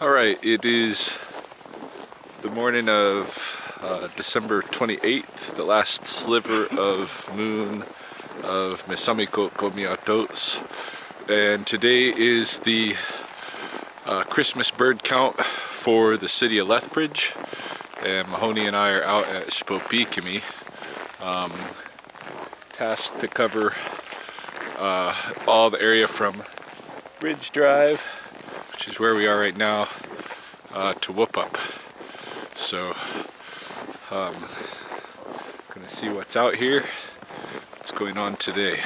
Alright, it is the morning of December 28th, the last sliver of moon of Mesamiko Komiatos, and today is the Christmas bird count for the city of Lethbridge, and Mahoney and I are out at Spopikimi, tasked to cover all the area from Bridge Drive, which is where we are right now, to Whoop Up. So gonna see what's out here, what's going on today.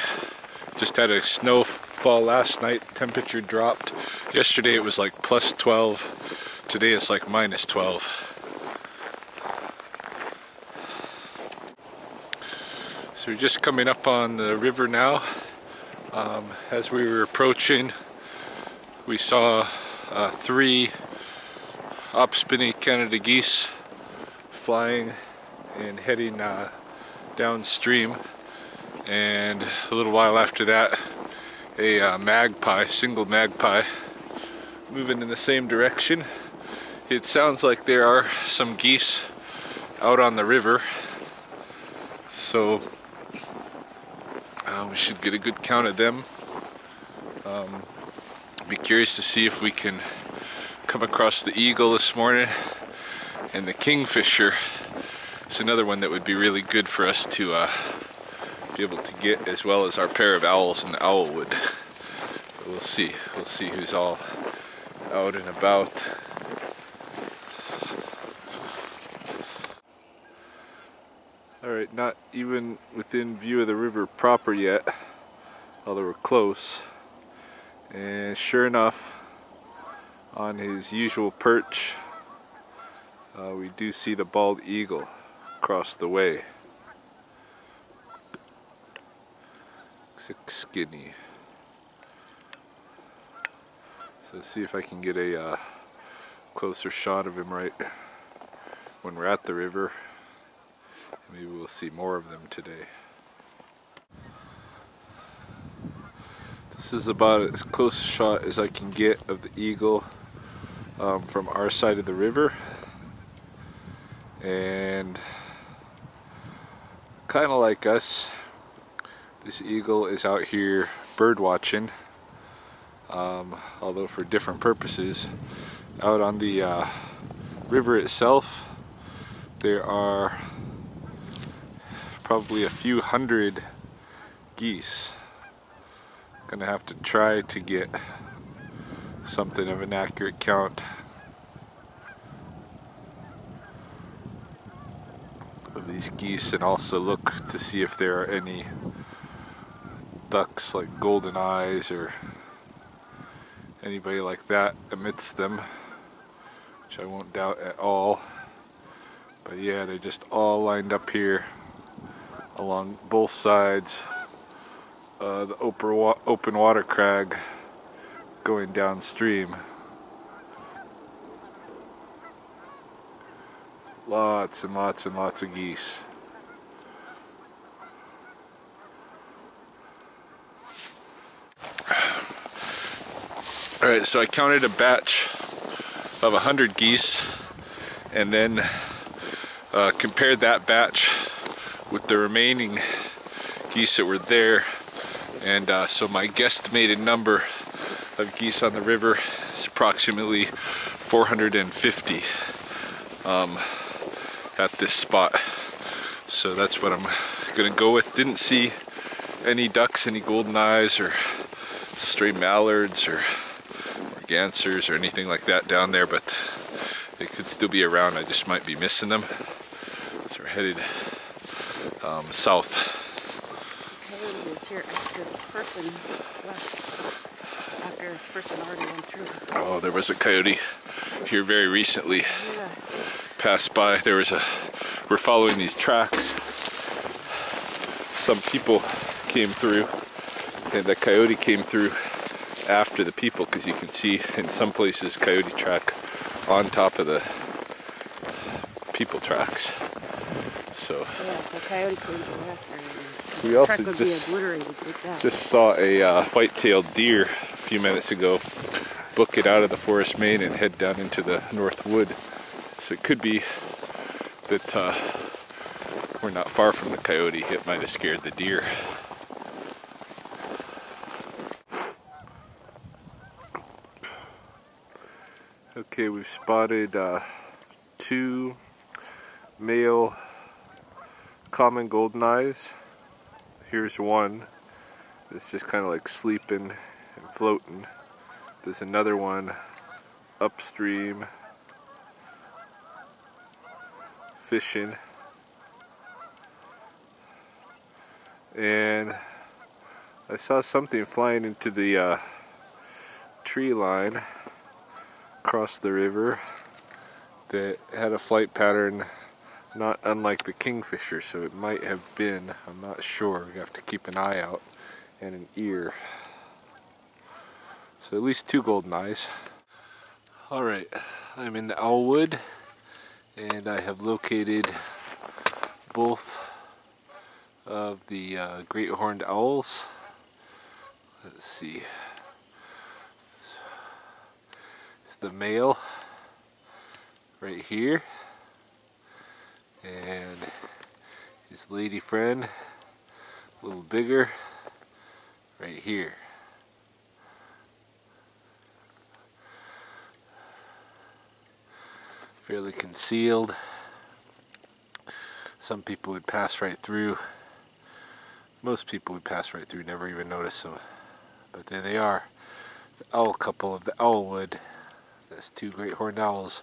Just had a snowfall last night, temperature dropped. Yesterday it was like plus 12, today it's like minus 12. So we're just coming up on the river now. As we were approaching, we saw 3 upspinning Canada geese flying and heading downstream, and a little while after that a magpie, single magpie, moving in the same direction. It sounds like there are some geese out on the river, so we should get a good count of them. Be curious to see if we can come across the eagle this morning, and the kingfisher. It's another one that would be really good for us to be able to get, as well as our pair of owls and the owlwood. But we'll see who's all out and about. Alright, not even within view of the river proper yet, although we're close. And sure enough, on his usual perch, we do see the bald eagle across the way. Looks like skinny. So let's see if I can get a closer shot of him right when we're at the river. Maybe we'll see more of them today. This is about as close a shot as I can get of the eagle from our side of the river, and kind of like us, this eagle is out here bird watching, although for different purposes. Out on the river itself, there are probably a few hundred geese. Gonna have to try to get something of an accurate count of these geese, and also look to see if there are any ducks like golden eyes or anybody like that amidst them, which I won't doubt at all. But yeah, they're just all lined up here along both sides. The open water crag going downstream. Lots and lots and lots of geese. Alright, so I counted a batch of 100 geese, and then compared that batch with the remaining geese that were there. And so my guesstimated number of geese on the river is approximately 450 at this spot. So that's what I'm gonna go with. Didn't see any ducks, any golden eyes, or stray mallards, or gansers, or anything like that down there, but they could still be around. I just might be missing them. So we're headed south. Here after the person left, after this person already went through. Oh, there was a coyote here very recently. Yeah. Passed by. We're following these tracks. Some people came through, and the coyote came through after the people, because you can see in some places coyote track on top of the people tracks. So yeah, the coyote came through after. We also just saw a white-tailed deer a few minutes ago book it out of the forest main and head down into the North Wood. So it could be that we're not far from the coyote. It might have scared the deer. Okay, we've spotted 2 male common golden eyes. Here's one that's just kind of like sleeping and floating. There's another one upstream fishing. And I saw something flying into the tree line across the river that had a flight pattern not unlike the kingfisher, so it might have been, I'm not sure. We have to keep an eye out and an ear. So at least 2 golden eyes. Alright, I'm in the Owlwood and I have located both of the great horned owls. Let's see. It's the male right here, and his lady friend, a little bigger, right here. Fairly concealed. Some people would pass right through. Most people would pass right through, never even notice them. But there they are, the owl couple of the Owlwood. That's 2 great horned owls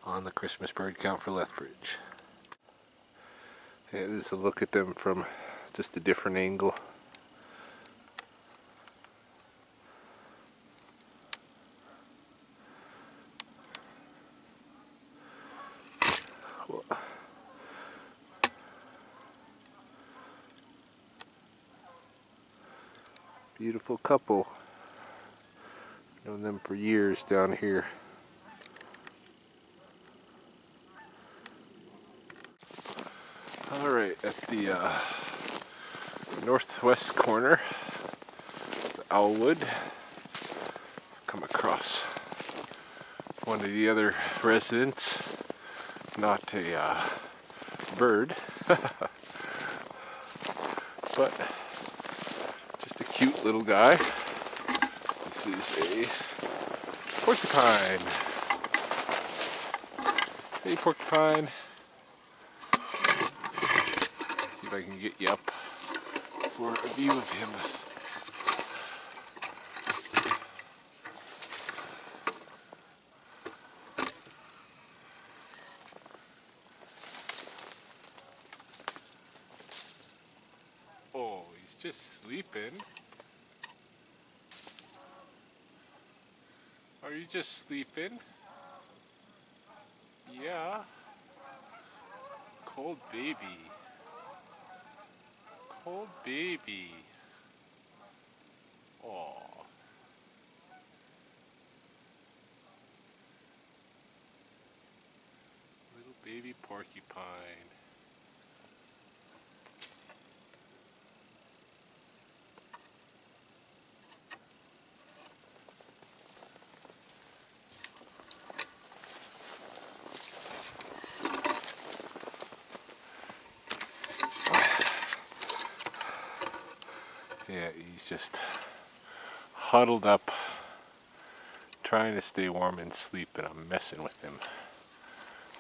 on the Christmas bird count for Lethbridge. Yeah, this is a look at them from just a different angle. Well, beautiful couple. Known them for years down here. Alright, at the northwest corner, the Owlwood, come across one of the other residents, not a bird, but just a cute little guy. This is a porcupine. Hey, porcupine. See if I can get you up for a view of him. Oh, he's just sleeping. Are you just sleeping? Yeah. Cold baby. Cold baby. Aw. Little baby porcupine. Yeah, he's just huddled up, trying to stay warm and sleep, and I'm messing with him.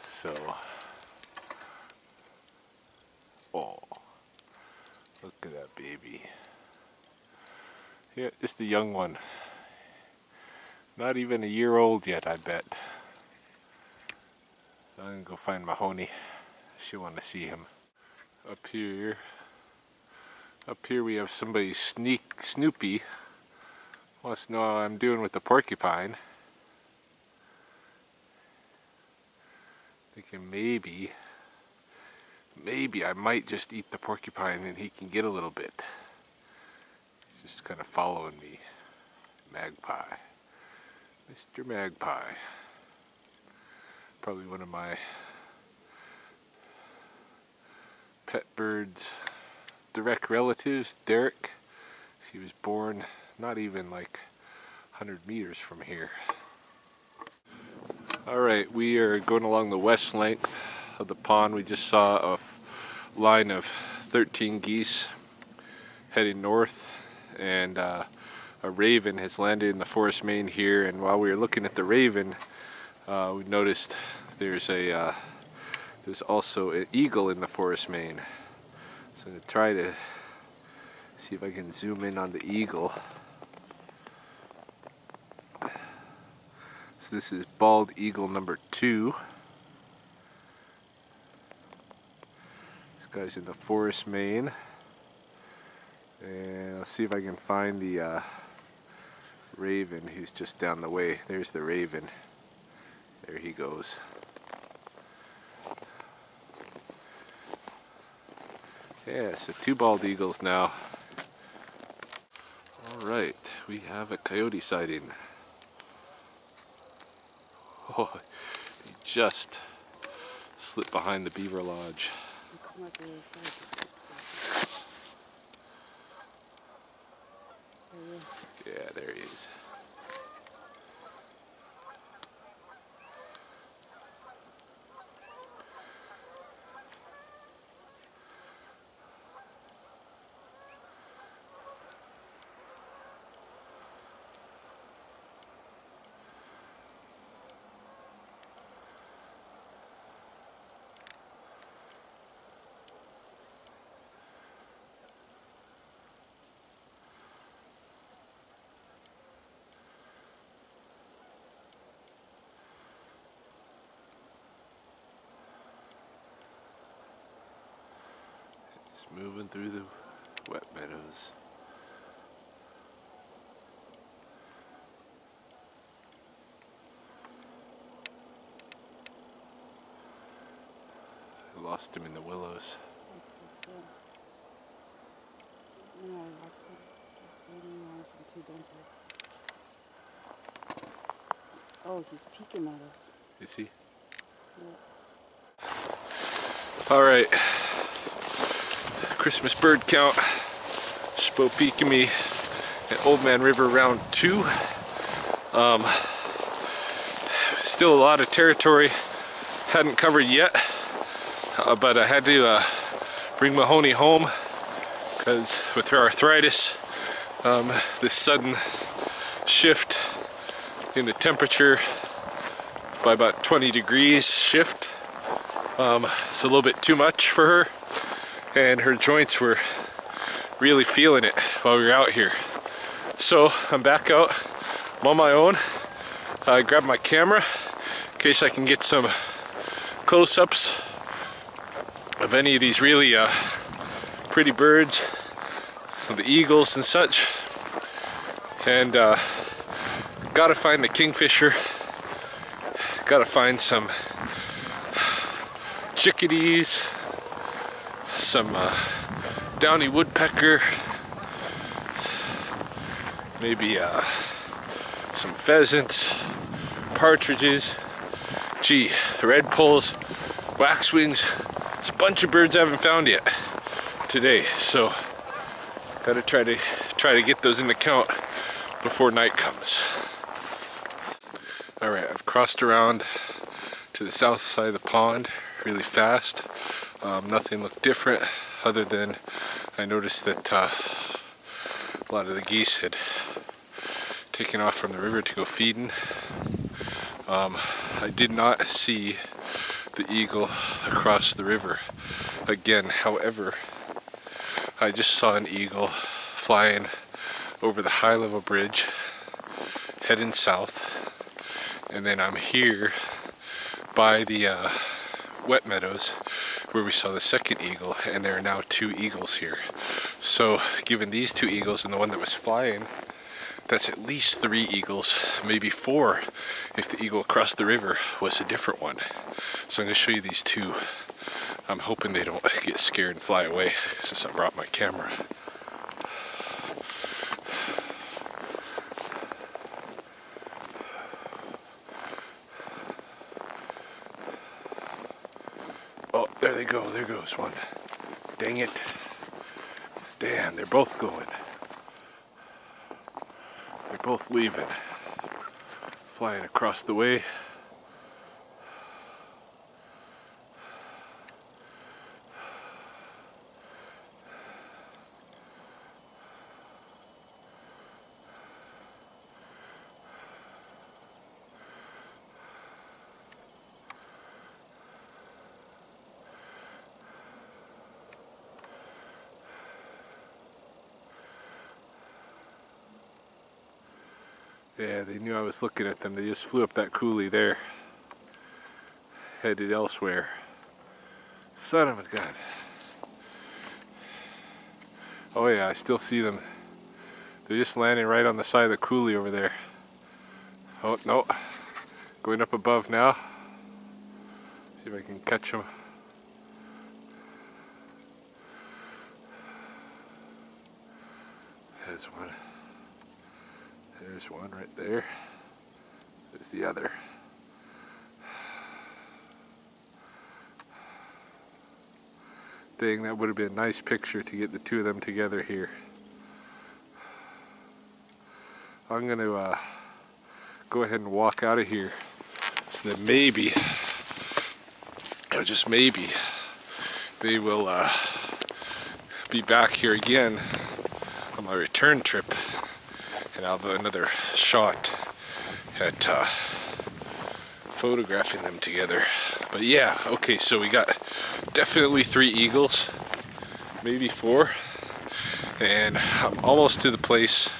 So, oh, look at that baby. Yeah, just a young one. Not even a year old yet, I bet. I'm gonna go find Mahoney. She'll want to see him. Up here we have somebody Snoopy wants to know how I'm doing with the porcupine. Thinking maybe I might just eat the porcupine and he can get a little bit. He's just kind of following me. Magpie. Mr. Magpie. Probably one of my pet birds' direct relatives, Derek. He was born not even like 100 meters from here. Alright, we are going along the west length of the pond. We just saw a line of 13 geese heading north, and a raven has landed in the forest main here. And while we were looking at the raven, we noticed there's also an eagle in the forest main. So I'm going to try to see if I can zoom in on the eagle. So this is bald eagle number 2. This guy's in the forest main. And I'll see if I can find the raven who's just down the way. There's the raven. There he goes. Yeah, so 2 bald eagles now. Alright, we have a coyote sighting. Oh, he just slipped behind the beaver lodge. Yeah, there he is. Moving through the wet meadows. I lost him in the willows. Oh, he's peeking at us. Is he? Yeah. Alright. Christmas bird count. Spokane at Old Man River round 2. Still a lot of territory hadn't covered yet, but I had to bring Mahoney home because with her arthritis, this sudden shift in the temperature by about 20 degrees shift, it's a little bit too much for her. And her joints were really feeling it while we were out here. So I'm back out. I'm on my own. I grabbed my camera in case I can get some close-ups of any of these really pretty birds, the eagles and such. And gotta find the kingfisher. Gotta find some chickadees, some downy woodpecker, maybe some pheasants, partridges, gee, redpolls, waxwings. It's a bunch of birds I haven't found yet today, so gotta try to get those in the count before night comes. Alright, I've crossed around to the south side of the pond really fast. Nothing looked different other than I noticed that a lot of the geese had taken off from the river to go feeding. I did not see the eagle across the river again. However, I just saw an eagle flying over the high level bridge heading south, and then I'm here by the wet meadows where we saw the second eagle, and there are now 2 eagles here. So given these 2 eagles and the one that was flying, that's at least 3 eagles, maybe 4 if the eagle across the river was a different one. So I'm going to show you these 2. I'm hoping they don't get scared and fly away since I brought my camera. Oh, there they go. There goes one. Dang it. Damn, they're both going. They're both leaving. Flying across the way. Yeah, they knew I was looking at them. They just flew up that coulee there, headed elsewhere. Son of a gun. Oh yeah, I still see them. They're just landing right on the side of the coulee over there. Oh no, going up above now. See if I can catch them. There's one. There's one right there. There's the other. Dang, that would have been a nice picture to get the two of them together here. I'm going to go ahead and walk out of here so that maybe, just maybe, they will be back here again on my return trip, and I'll have another shot at photographing them together. But yeah, okay, so we got definitely 3 eagles, maybe 4, and I'm almost to the place.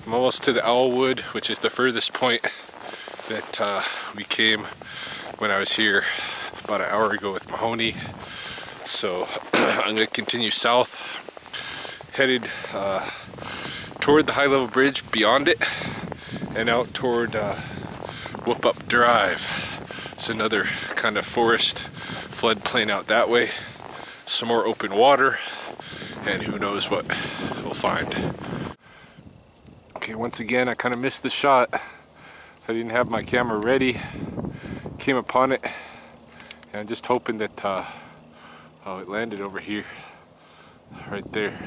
I'm almost to the Owlwood, which is the furthest point that we came when I was here about an hour ago with Mahoney. So I'm going to continue south, headed toward the high level bridge, beyond it, and out toward Whoop Up Drive. It's another kind of forest floodplain out that way. Some more open water, and who knows what we'll find. Okay, once again, I kind of missed the shot. I didn't have my camera ready. Came upon it, and I'm just hoping that oh, it landed over here, right there.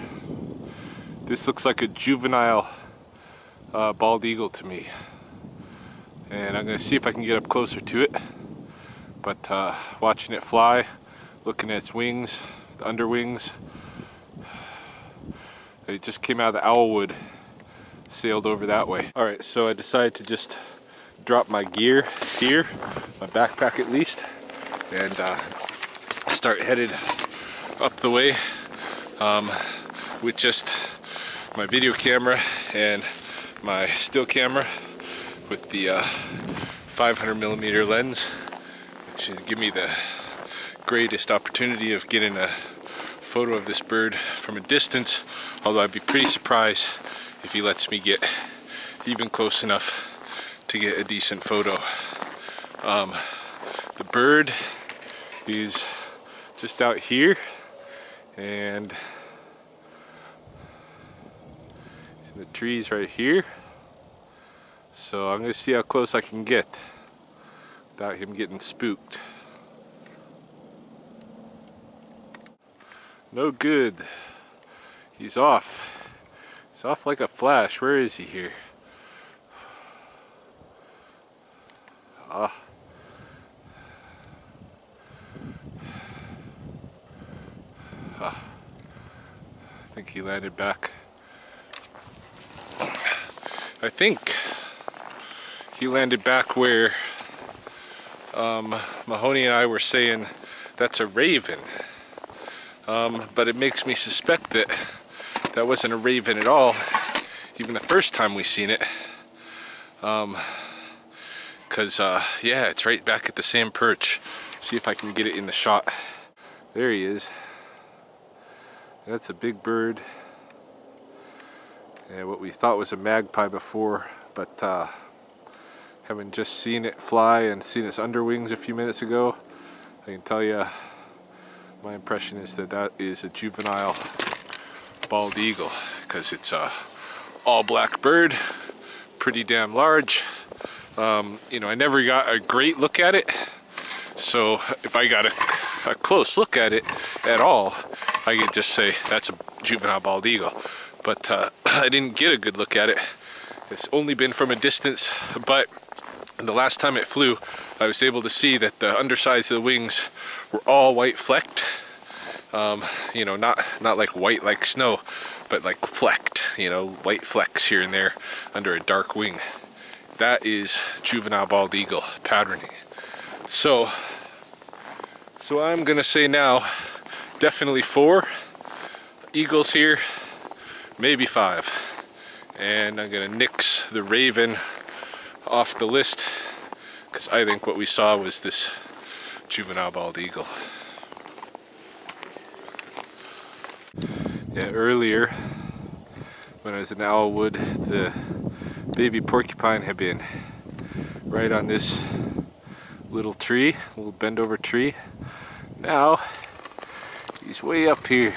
This looks like a juvenile bald eagle to me, and I'm gonna see if I can get up closer to it. But watching it fly, looking at its wings, the underwings, it just came out of the Owlwood, sailed over that way. Alright, so I decided to just drop my gear here, my backpack at least, and start headed up the way with just my video camera and my still camera with the 500mm lens, which should give me the greatest opportunity of getting a photo of this bird from a distance, although I'd be pretty surprised if he lets me get even close enough to get a decent photo. The bird is just out here, and it's in the trees right here. So I'm going to see how close I can get without him getting spooked. No good. He's off. He's off like a flash. Where is he here? Ah. Ah. I think he landed back. I think he landed back where Mahoney and I were saying that's a raven. But it makes me suspect that that wasn't a raven at all, even the first time we seen it. Cause yeah, it's right back at the same perch. See if I can get it in the shot. There he is. That's a big bird. And what we thought was a magpie before, but having just seen it fly and seen its underwings a few minutes ago, I can tell you my impression is that that is a juvenile bald eagle, because it's a all black bird, pretty damn large. You know, I never got a great look at it, so if I got a close look at it at all, I could just say that's a juvenile bald eagle. But I didn't get a good look at it. It's only been from a distance, but the last time it flew, I was able to see that the undersides of the wings were all white flecked. You know, not like white like snow, but like flecked, you know, white flecks here and there under a dark wing. That is juvenile bald eagle patterning. So I'm gonna say now, definitely 4 eagles here, maybe 5. And I'm gonna nix the raven off the list, because I think what we saw was this juvenile bald eagle. Yeah, earlier when I was in Owlwood, the baby porcupine had been right on this little tree, little bend over tree. Now he's way up here.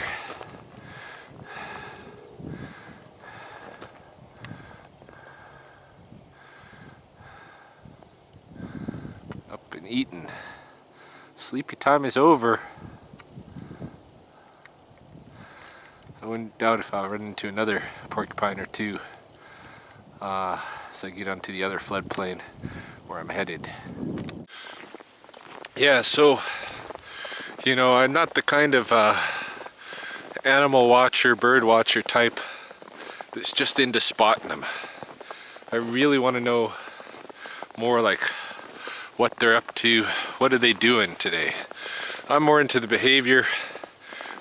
Up and eating. Sleepy time is over. I wouldn't doubt if I run into another porcupine or two as I get onto the other floodplain where I'm headed. Yeah, so, you know, I'm not the kind of animal watcher, bird watcher type that's just into spotting them. I really want to know more like what they're up to, what are they doing today. I'm more into the behavior,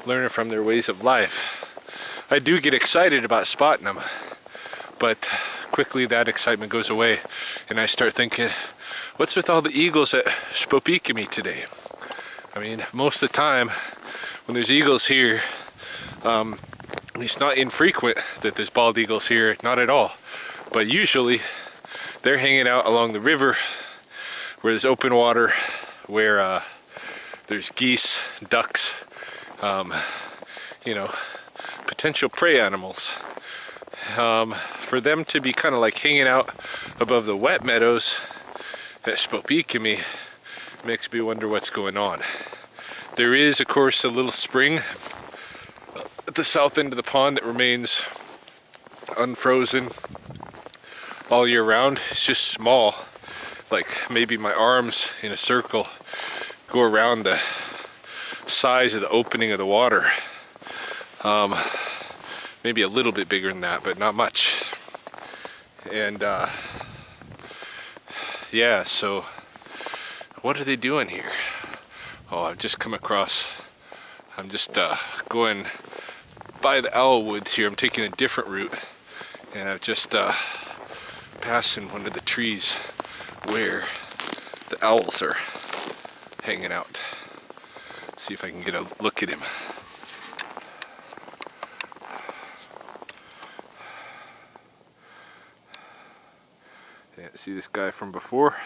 learning from their ways of life. I do get excited about spotting them, but quickly that excitement goes away and I start thinking, what's with all the eagles at Spopikami today? I mean, most of the time when there's eagles here, it's not infrequent that there's bald eagles here, not at all. But usually they're hanging out along the river where there's open water, where there's geese, ducks, you know, potential prey animals. For them to be kind of like hanging out above the wet meadows at Spopikami makes me wonder what's going on. There is, of course, a little spring at the south end of the pond that remains unfrozen all year round. It's just small, like maybe my arms in a circle go around the size of the opening of the water. Maybe a little bit bigger than that, but not much. And yeah, so what are they doing here? Oh, I've just come across, I'm just going by the owl woods here. I'm taking a different route, and I've just passing one of the trees where the owls are hanging out. See if I can get a look at him. Yeah, see this guy from before?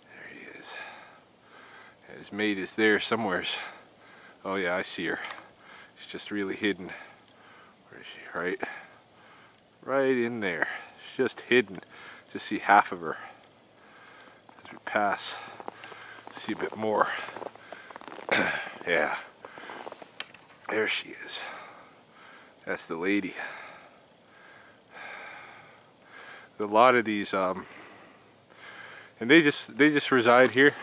There he is. And his mate is there somewheres. Oh yeah, I see her. She's just really hidden. Where is she? Right in there. She's just hidden. Just see half of her. As we pass, see a bit more. Yeah. There she is. That's the lady. A lot of these and they just reside here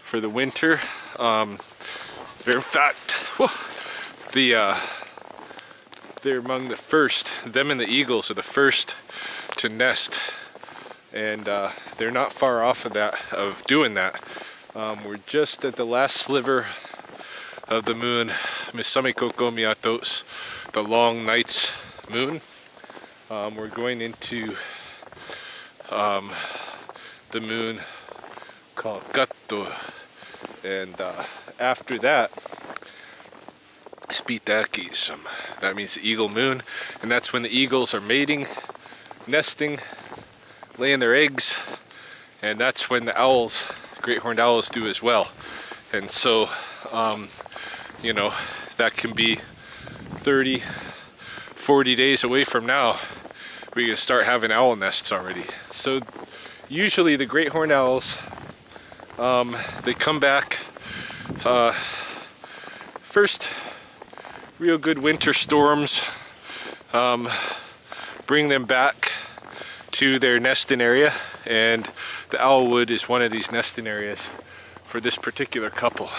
for the winter. They're in fact, they're among the first, them and the eagles are the first to nest, and they're not far off of doing that. We're just at the last sliver of the moon, Misamikoko Miatos, the long night's moon. We're going into the moon called Gatto, and after that, Spitaki, that means the eagle moon, and that's when the eagles are mating, nesting, laying their eggs, and that's when the owls, great horned owls, do as well. And so, you know, that can be 30, 40 days away from now. We can start having owl nests already. So usually the great horned owls, they come back first, real good winter storms bring them back to their nesting area, and the Owlwood is one of these nesting areas for this particular couple.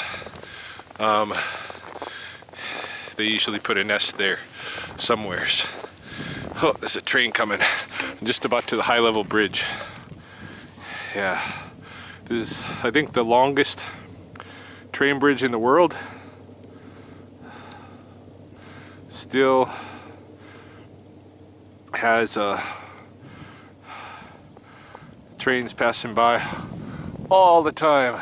They usually put a nest there somewheres. Oh, there's a train coming. I'm just about to the high level bridge. Yeah, this is, I think, the longest train bridge in the world. Still trains passing by all the time.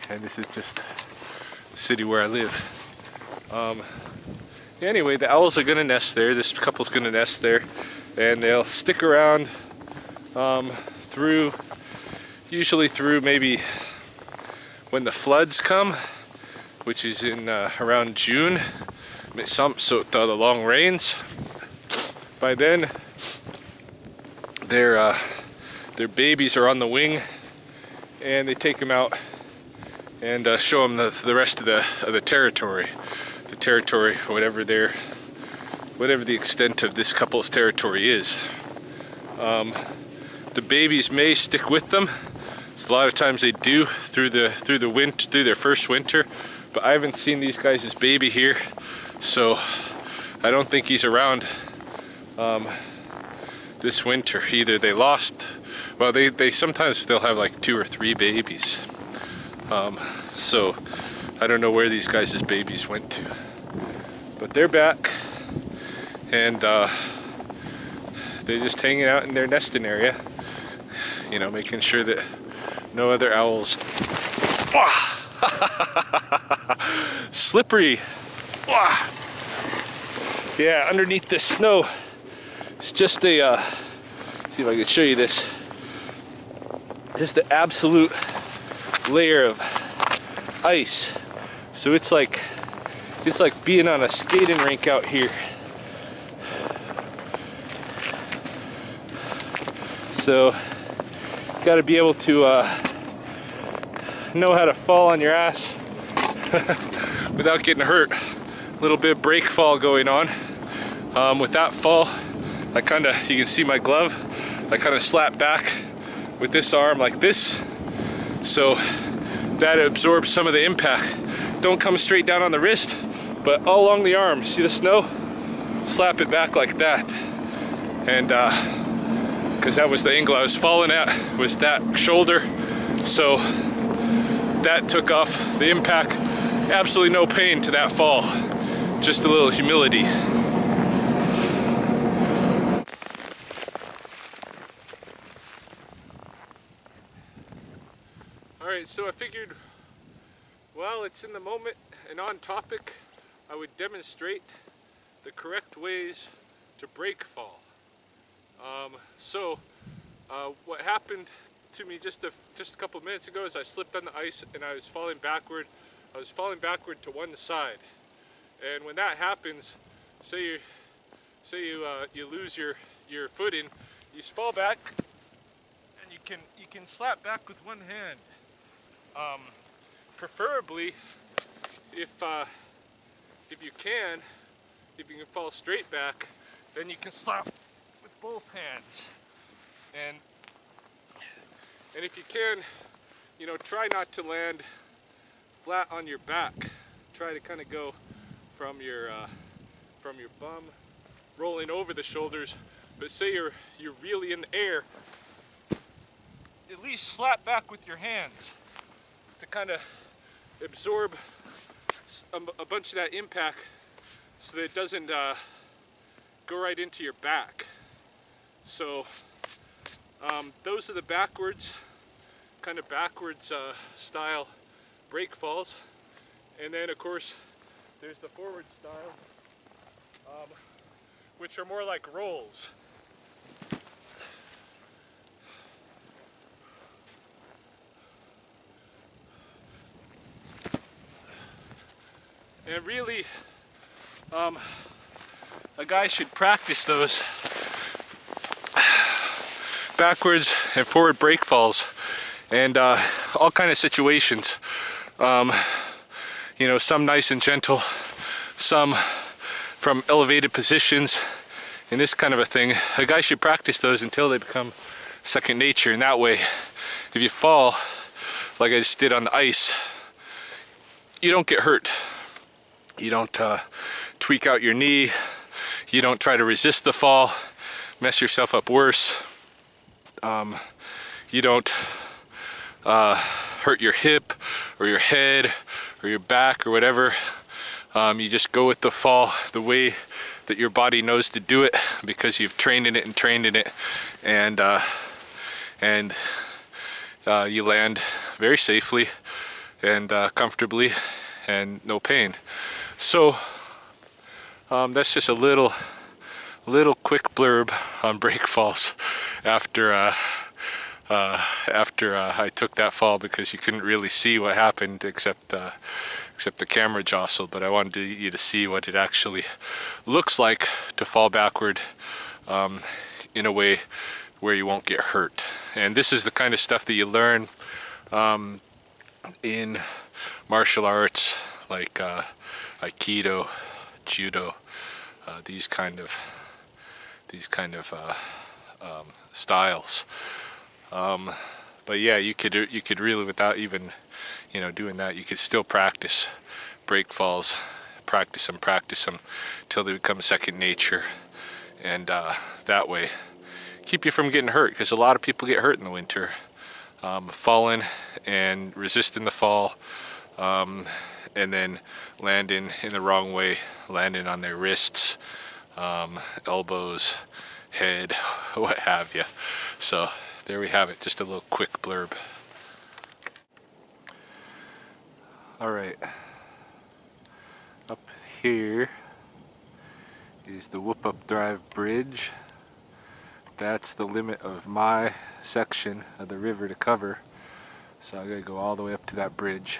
And this is just the city where I live. Anyway, the owls are gonna nest there. This couple's gonna nest there, and they'll stick around usually through maybe when the floods come, which is in around June, so the long rains. By then, their babies are on the wing, and they take them out and show them the rest of the territory. The territory, whatever the extent of this couple's territory is. The babies may stick with them. A lot of times they do through their first winter, but I haven't seen these guys' baby here, so I don't think he's around this winter. Either they lost, well, they sometimes still have like 2 or 3 babies, so I don't know where these guys' babies went to, but they're back, and they're just hanging out in their nesting area, you know, making sure that no other owls. Slippery. Yeah, underneath this snow, it's just a, see if I can show you this, just an absolute layer of ice. So it's like being on a skating rink out here. So got to be able to know how to fall on your ass without getting hurt. A little bit of brake fall going on. With that fall, I kind of, you can see my glove, I kind of slap back with this arm like this, so that absorbs some of the impact. Don't come straight down on the wrist, but all along the arm. See the snow? Slap it back like that. And because that was the angle I was falling at, was that shoulder, so that took off the impact. Absolutely no pain to that fall, just a little humility. Alright, so I figured while it's in the moment and on topic, I would demonstrate the correct ways to brake fall. What happened to me just a couple minutes ago is I slipped on the ice and I was falling backward. I was falling backward to one side, and when that happens, say you lose your footing, you just fall back, and you can slap back with one hand. Preferably, if you can fall straight back, then you can slap with both hands. And if you can, you know, try not to land flat on your back. Try to kind of go from your bum, rolling over the shoulders. But say you're really in the air, at least slap back with your hands to kind of absorb a bunch of that impact, so that it doesn't go right into your back. So those are the backwards style brake falls. And then of course there's the forward style, which are more like rolls. And really, a guy should practice those backwards and forward brake falls, and all kind of situations. You know, some nice and gentle, some from elevated positions, and this kind of a thing. A guy should practice those until they become second nature, and that way, if you fall, like I just did on the ice, you don't get hurt. You don't tweak out your knee. You don't try to resist the fall, mess yourself up worse. You don't hurt your hip or your head or your back or whatever. You just go with the fall the way that your body knows to do it, because you've trained in it and trained in it, and you land very safely and comfortably and no pain. So that's just a little quick blurb on break falls after I took that fall, because you couldn't really see what happened except the camera jostled. But I wanted you to see what it actually looks like to fall backward in a way where you won't get hurt. And this is the kind of stuff that you learn in martial arts like Aikido, Judo, these kind of styles. But yeah, you could really, without even doing that, you could still practice break falls, practice them till they become second nature, and that way keep you from getting hurt, because a lot of people get hurt in the winter, falling and resisting the fall, and then landing in the wrong way, landing on their wrists, elbows, head, what have you. So there we have it, just a little quick blurb. Alright, up here is the Whoop Up Drive Bridge. That's the limit of my section of the river to cover, so I gotta go all the way up to that bridge.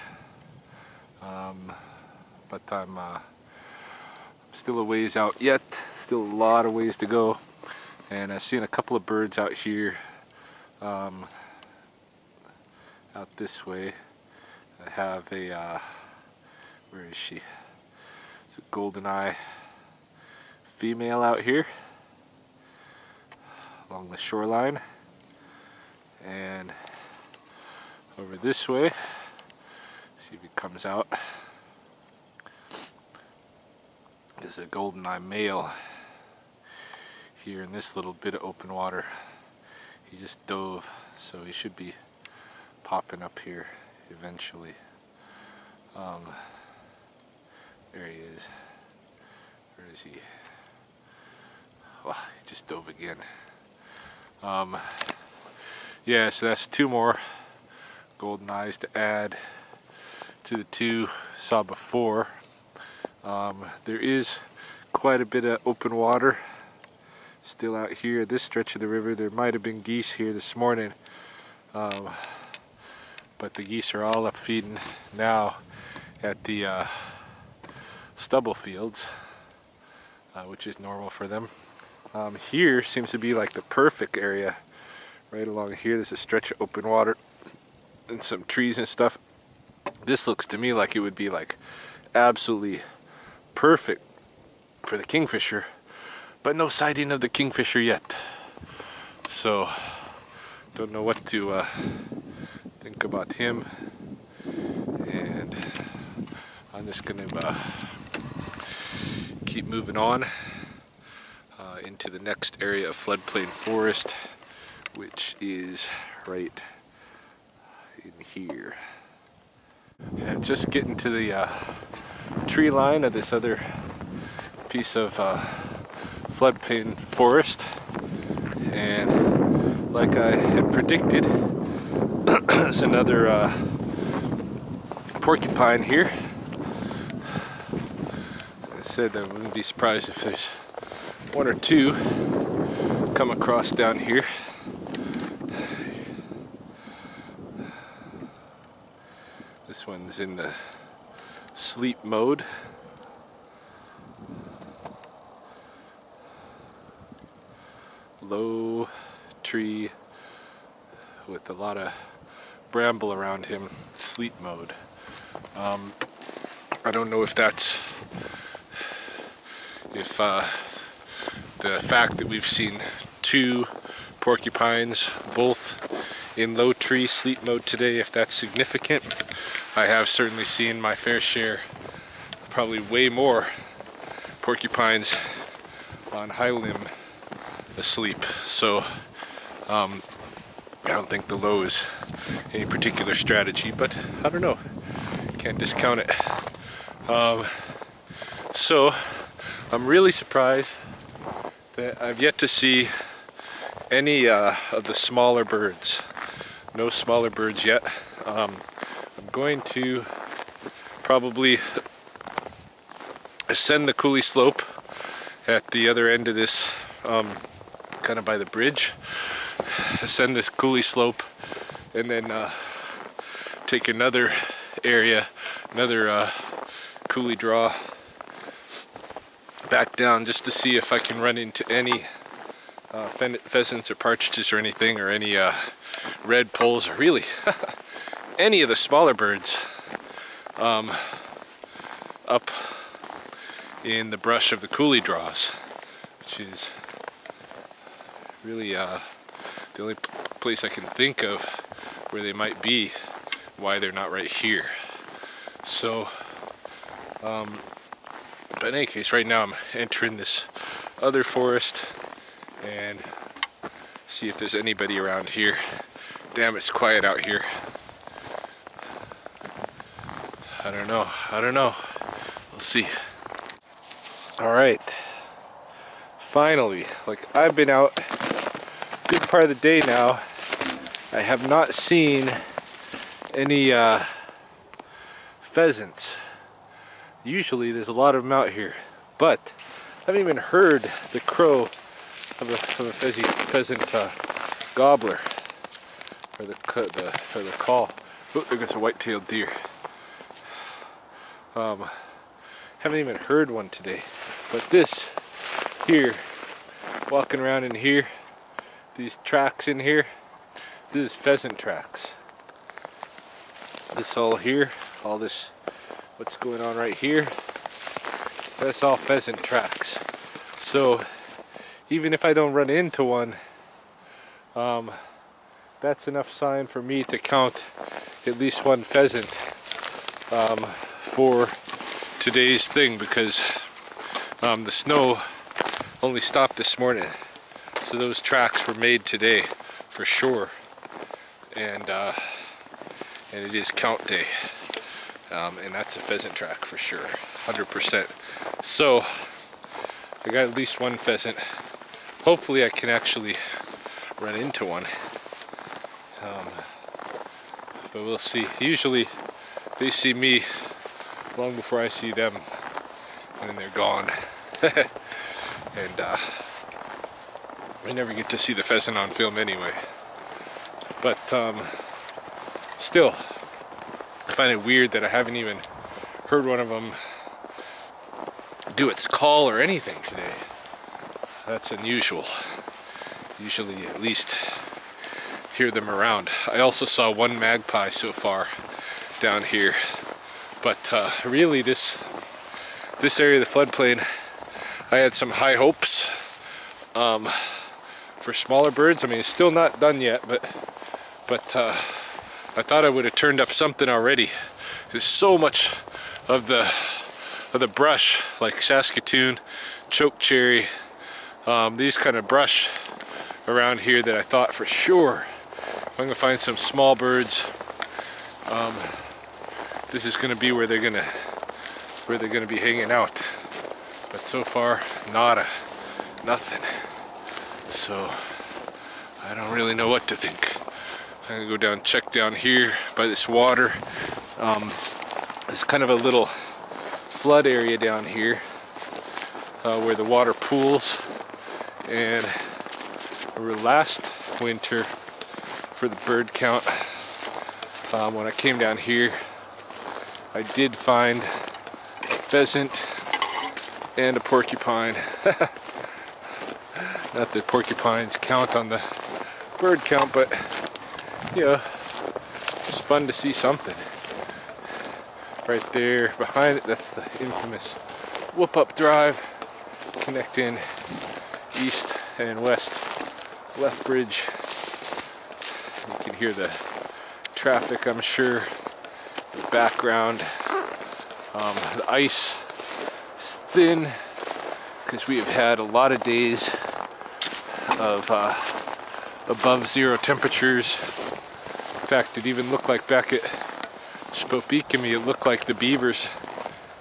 But I'm still a ways out yet, still a lot of ways to go, and I've seen a couple of birds out here, out this way. I have a, where is she? It's a golden-eye female out here along the shoreline, and over this way, see if it comes out. There's a golden-eye male here in this little bit of open water. He just dove, so he should be popping up here eventually. There he is. Where is he? Oh, he just dove again. Yeah, so that's two more golden eyes to add to the two saw before. There is quite a bit of open water still out here, this stretch of the river. There might have been geese here this morning, but the geese are all up feeding now at the stubble fields, which is normal for them. Here seems to be like the perfect area. Right along here, there's a stretch of open water and some trees and stuff. This looks to me like it would be like absolutely perfect for the kingfisher, but no sighting of the kingfisher yet. So don't know what to think about him, and I'm just gonna keep moving on into the next area of floodplain forest, which is right in here. And just getting to the tree line of this other piece of floodplain forest, and like I had predicted, there's another porcupine here. I said I wouldn't be surprised if there's one or two come across down here. This one's in the sleep mode. Low tree with a lot of bramble around him, sleep mode. I don't know if that's the fact that we've seen two porcupines both in low tree sleep mode today, if that's significant. I have certainly seen my fair share, probably way more porcupines on high limb asleep. So I don't think the low is any particular strategy, but I don't know, can't discount it. So I'm really surprised that I've yet to see any of the smaller birds. No smaller birds yet. I'm going to probably ascend the coulee slope at the other end of this, kind of by the bridge. Ascend this coulee slope and then take another area, another coulee draw back down, just to see if I can run into any pheasants or partridges or anything, or any red poles, or really any of the smaller birds up in the brush of the coulee draws, which is really the only place I can think of where they might be, why they're not right here. So but in any case, right now I'm entering this other forest and see if there's anybody around here. Damn, it's quiet out here. I don't know. We'll see. Alright. Finally, like, I've been out a good part of the day now. I have not seen any pheasants. Usually there's a lot of them out here, but I haven't even heard the crow of a pheasant gobbler, or the call. Oh, there goes a white-tailed deer. Haven't even heard one today, but this here, walking around in here, these tracks in here, this is pheasant tracks. This all here, all this, what's going on right here, that's all pheasant tracks. So even if I don't run into one, that's enough sign for me to count at least one pheasant for today's thing, because the snow only stopped this morning, so those tracks were made today for sure, and it is count day, and that's a pheasant track for sure, 100%. So I got at least one pheasant. Hopefully I can actually run into one, but we'll see. Usually they see me long before I see them, and then they're gone. And we never get to see the pheasant on film anyway. But still, I find it weird that I haven't even heard one of them do its call or anything today. That's unusual. Usually at least hear them around. I also saw one magpie so far down here, but really this area of the floodplain, I had some high hopes for smaller birds. I mean, it's still not done yet, but I thought I would have turned up something already. There's so much of the brush, like Saskatoon, chokecherry, these kind of brush around here, that I thought for sure I'm gonna find some small birds. This is gonna be where they're gonna be hanging out. But so far, nada, nothing. So I don't really know what to think. I'm gonna go down, check down here by this water. There's kind of a little flood area down here where the water pools, and last winter for the bird count, when I came down here, I did find a pheasant and a porcupine. Not that porcupines count on the bird count, but you know, it's fun to see something. Right there behind it, that's the infamous whoop-up drive connecting east and west Lethbridge. You can hear the traffic, I'm sure, the background. The ice is thin because we have had a lot of days of above zero temperatures. In fact, it even looked like back at Spokane, it looked like the beavers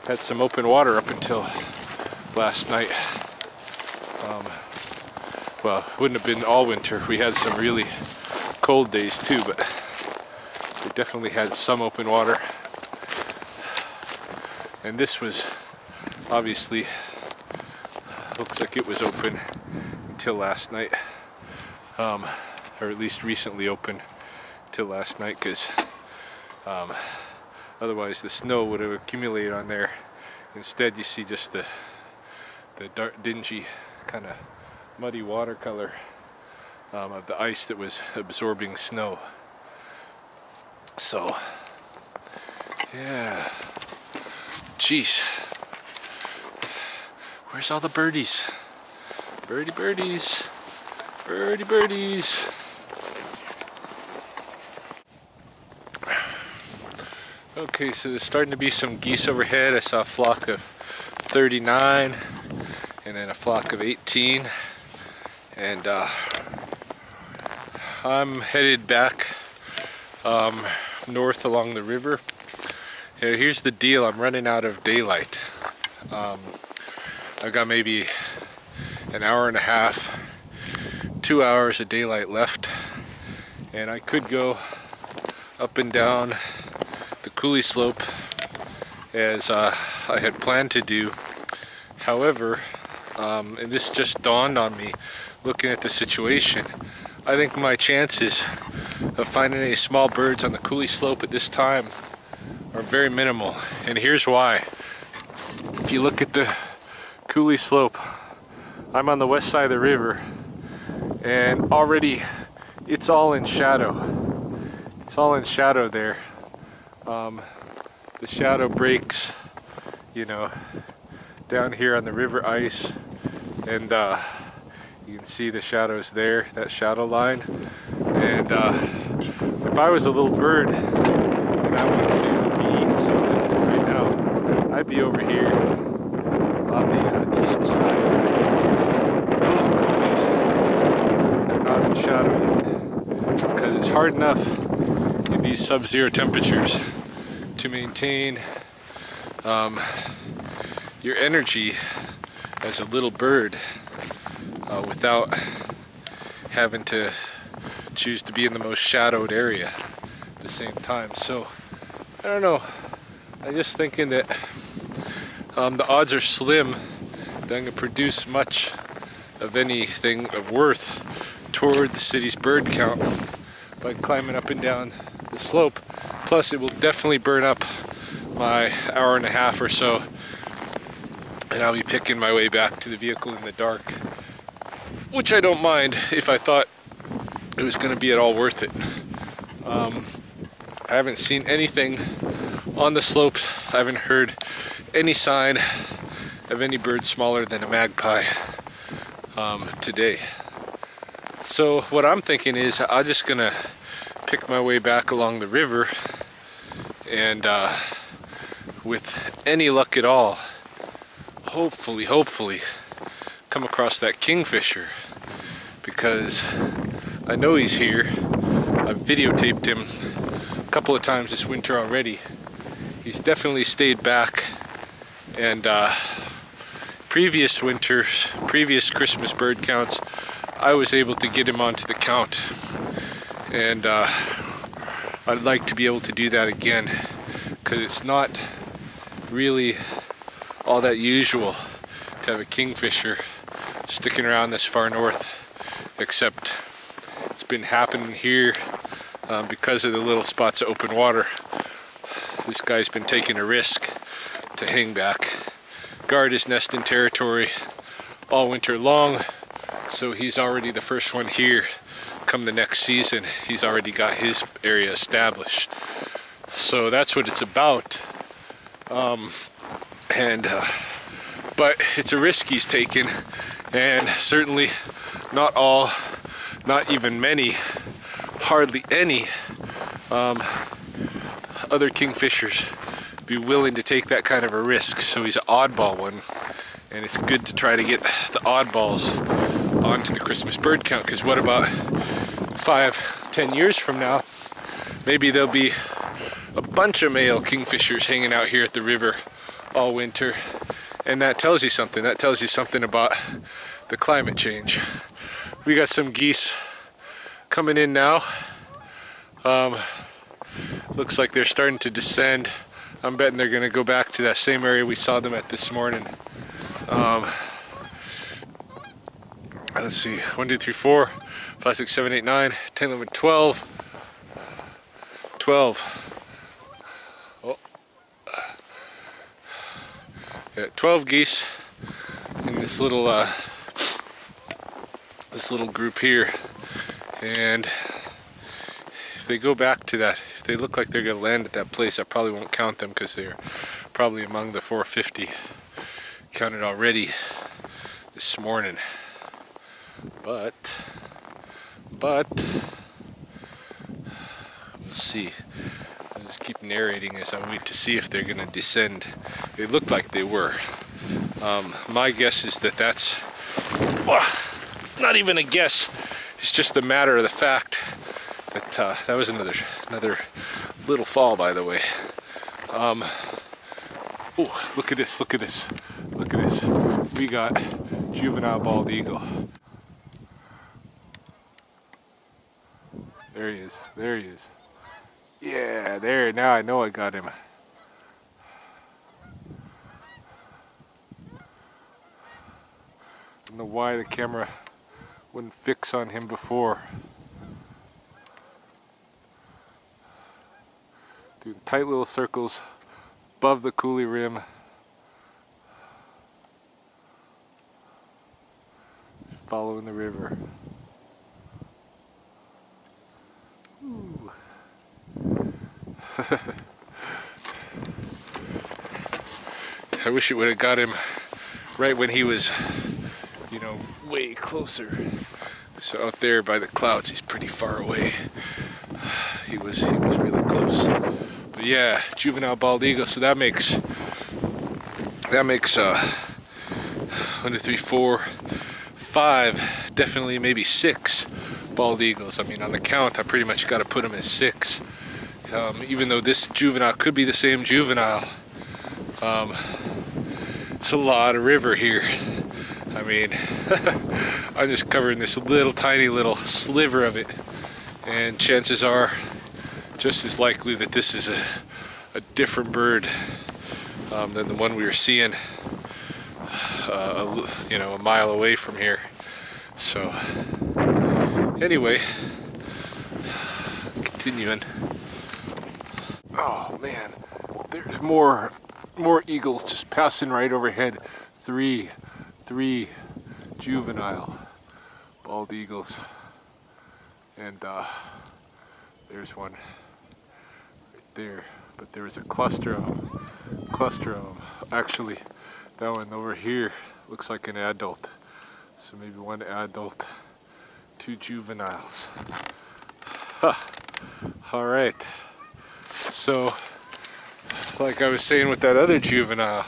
had some open water up until last night. well, it wouldn't have been all winter. We had some really cold days too, but we definitely had some open water. And this was obviously, looks like it was open until last night, or at least recently open till last night, because otherwise the snow would have accumulated on there. Instead you see just the dark, dingy, kind of muddy watercolor of the ice that was absorbing snow. So yeah, jeez, where's all the birdies? Birdie birdies, birdie birdies. Okay, so there's starting to be some geese overhead. I saw a flock of 39 and then a flock of 18, and I'm headed back north along the river. Here's the deal, I'm running out of daylight. I've got maybe an hour and a half, 2 hours of daylight left, and I could go up and down the coulee slope as I had planned to do. However, and this just dawned on me looking at the situation, I think my chances of finding any small birds on the coulee slope at this time are very minimal, and here's why. If you look at the coulee slope, I'm on the west side of the river, and already it's all in shadow. It's all in shadow there. The shadow breaks, you know, down here on the river ice, and you can see the shadows there, that shadow line. And if I was a little bird and I wanted to be eating something right now, I'd be over here on the east side. Those coulees are not in shadow yet, because it's hard enough in these sub-zero temperatures to maintain your energy as a little bird without having to choose to be in the most shadowed area at the same time. So I don't know, I'm just thinking that the odds are slim that I'm going to produce much of anything of worth toward the city's bird count by climbing up and down the slope. Plus it will definitely burn up my hour and a half or so, and I'll be picking my way back to the vehicle in the dark, which I don't mind if I thought it was going to be at all worth it. I haven't seen anything on the slopes. I haven't heard any sign of any bird smaller than a magpie today. So what I'm thinking is I'm just gonna pick my way back along the river, and with any luck at all, hopefully come across that kingfisher, because I know he's here. I've videotaped him a couple of times this winter already. He's definitely stayed back, and previous winters, previous Christmas bird counts, I was able to get him onto the count, and I'd like to be able to do that again, because it's not really all that usual to have a kingfisher sticking around this far north, except it's been happening here because of the little spots of open water. This guy's been taking a risk to hang back, guard his nesting territory all winter long, so he's already the first one here. Come the next season, he's already got his area established. So that's what it's about. But it's a risk he's taken, and certainly not all, not even many, hardly any other kingfishers be willing to take that kind of a risk. So he's an oddball one, and it's good to try to get the oddballs onto the Christmas bird count, because what about 5-10 years from now, maybe there'll be a bunch of male kingfishers hanging out here at the river all winter, and that tells you something. That tells you something about the climate change. We got some geese coming in now. Looks like they're starting to descend. I'm betting they're gonna go back to that same area we saw them at this morning. Let's see, 1, 2, 3, 4, 5, 6, 7, 8, 9, 10, 11, 12. 12. Oh. Yeah, 12 geese in this little group here. And if they go back to that, if they look like they're gonna land at that place, I probably won't count them because they're probably among the 450 counted already this morning. But we'll see. I'll just keep narrating as I wait to see if they're gonna descend. They looked like they were. My guess is that that's not even a guess. It's just a matter of the fact that that was another little fall, by the way. Oh, look at this! Look at this! Look at this! We got juvenile bald eagle. There he is. There he is. Yeah, there. Now I know I got him. I don't know why the camera wouldn't fix on him before. Doing tight little circles above the coulee rim. Following the river. Ooh. I wish it would have got him right when he was, you know, way closer. So out there by the clouds, he's pretty far away. He was really close. But yeah, juvenile bald eagle. So that makes 1, 2, 3, 4, 5, definitely maybe 6 bald eagles. I mean, on the count, I pretty much got to put them as 6. Even though this juvenile could be the same juvenile, it's a lot of river here. I mean, I'm just covering this tiny little sliver of it, and chances are just as likely that this is a different bird than the one we were seeing, you know, a mile away from here. So anyway, continuing. Oh man, there's more eagles just passing right overhead. Three juvenile bald eagles, and there's one right there. But there was a cluster of them. Actually, that one over here looks like an adult. So maybe 1 adult, 2 juveniles. All right. So, like I was saying with that other juvenile,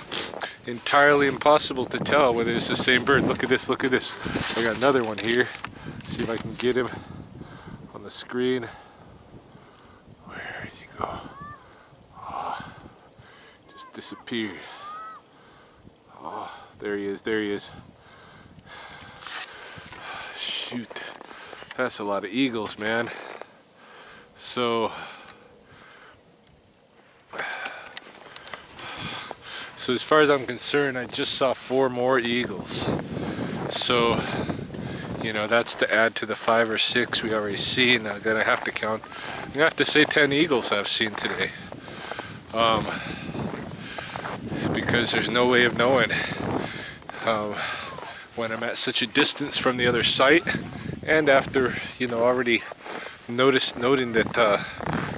entirely impossible to tell whether it's the same bird. Look at this, look at this. I got another one here. See if I can get him on the screen. Where did he go? Oh, just disappeared. Oh, there he is, there he is. Shoot, that's a lot of eagles, man. So as far as I'm concerned, I just saw 4 more eagles. So, you know, that's to add to the 5 or 6 we already seen. I'm gonna have to count. I'm gonna have to say 10 eagles I've seen today, because there's no way of knowing when I'm at such a distance from the other site, and after, you know, already noting that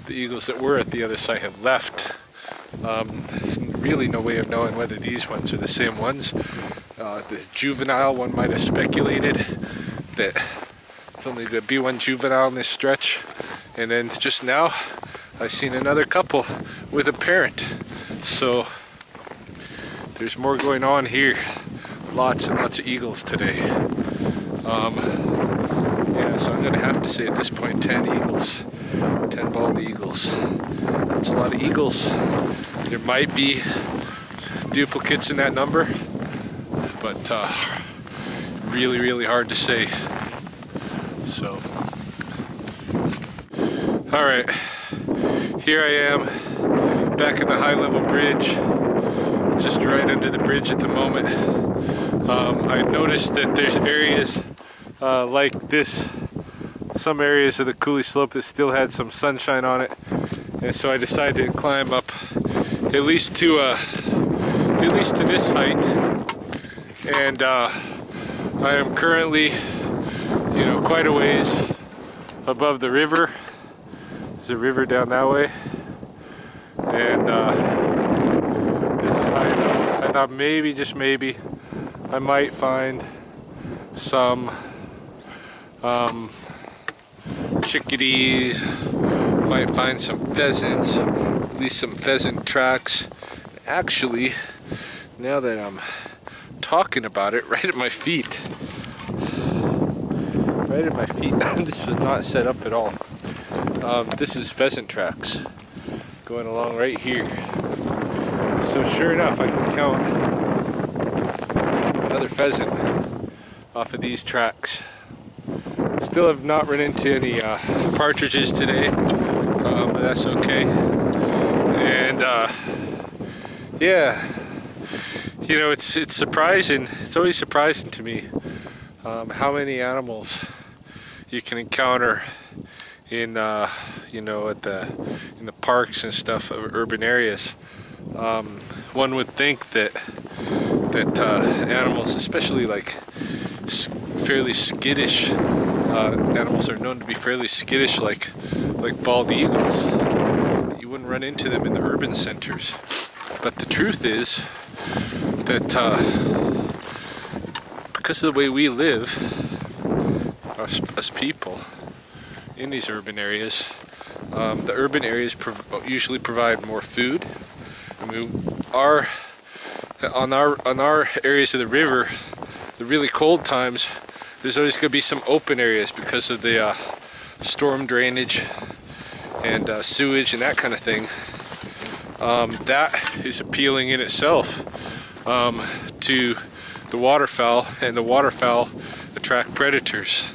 the eagles that were at the other site had left. There's really no way of knowing whether these ones are the same ones. The juvenile one might have speculated that it's only going to be 1 juvenile in this stretch, and then just now I've seen another couple with a parent. So there's more going on here. Lots and lots of eagles today. Yeah, so I'm going to have to say at this point 10 eagles. 10 bald eagles. That's a lot of eagles. There might be duplicates in that number, but really hard to say. So, all right, here I am back at the high level bridge, just right under the bridge at the moment. I noticed that there's areas like this, some areas of the coulee slope that still had some sunshine on it, and so I decided to climb up at least to this height. And I am currently, quite a ways above the river. There's a river down that way, and this is high enough. I thought maybe, just maybe, I might find some chickadees, might find some pheasants, at least some pheasant tracks. Actually, now that I'm talking about it, right at my feet, this was not set up at all. This is pheasant tracks going along right here. So sure enough, I can count another pheasant off of these tracks. Still have not run into any partridges today, but that's okay. And yeah, it's surprising. It's always surprising to me how many animals you can encounter in in the parks and stuff of urban areas. One would think that animals, especially like fairly skittish animals, are known to be fairly skittish, like bald eagles, that you wouldn't run into them in the urban centers. But the truth is that because of the way we live, as people in these urban areas, the urban areas usually provide more food. I mean, on our areas of the river, the really cold times, there's always going to be some open areas because of the storm drainage and sewage and that kind of thing. That is appealing in itself to the waterfowl, and the waterfowl attract predators.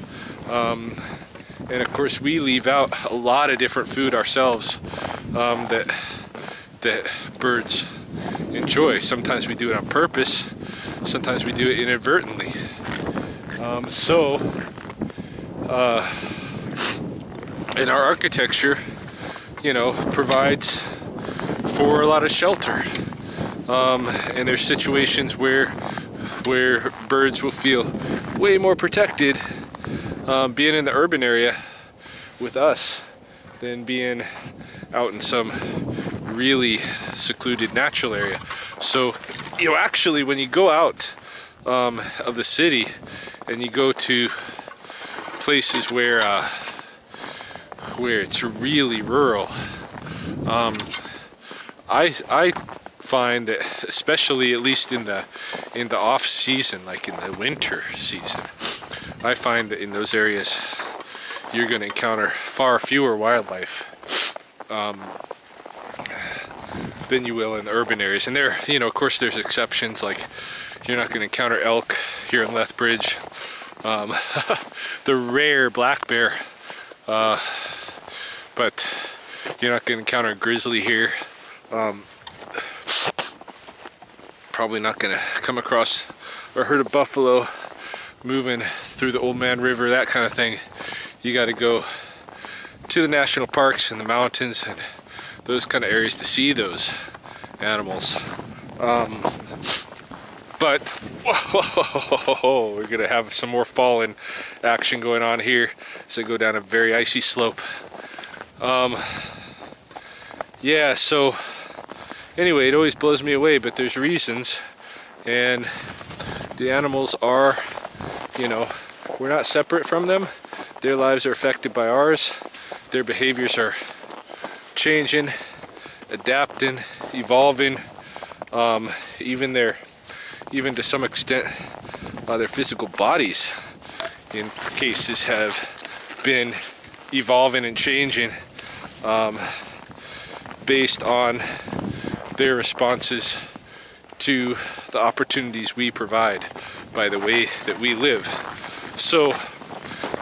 And of course, we leave out a lot of different food ourselves that birds enjoy. Sometimes we do it on purpose, sometimes we do it inadvertently. And our architecture, provides for a lot of shelter. And there's situations where birds will feel way more protected being in the urban area with us than being out in some really secluded natural area. So, actually, when you go out of the city and you go to places where it's really rural, I find that, especially at least in the off season, like in the winter season, I find that in those areas you're going to encounter far fewer wildlife than you will in the urban areas. And there, of course, there's exceptions, like you're not going to encounter elk here in Lethbridge, the rare black bear, but you're not going to encounter grizzly here. Probably not going to come across a herd of buffalo moving through the Old Man River, that kind of thing. You got to go to the national parks and the mountains and those kind of areas to see those animals. But whoa, we're gonna have some more falling action going on here as I go down a very icy slope. Yeah, so anyway, it always blows me away, but there's reasons, and the animals are, we're not separate from them. Their lives are affected by ours. Their behaviors are changing, adapting, evolving. Even to some extent, their physical bodies in cases have been evolving and changing based on their responses to the opportunities we provide by the way that we live. So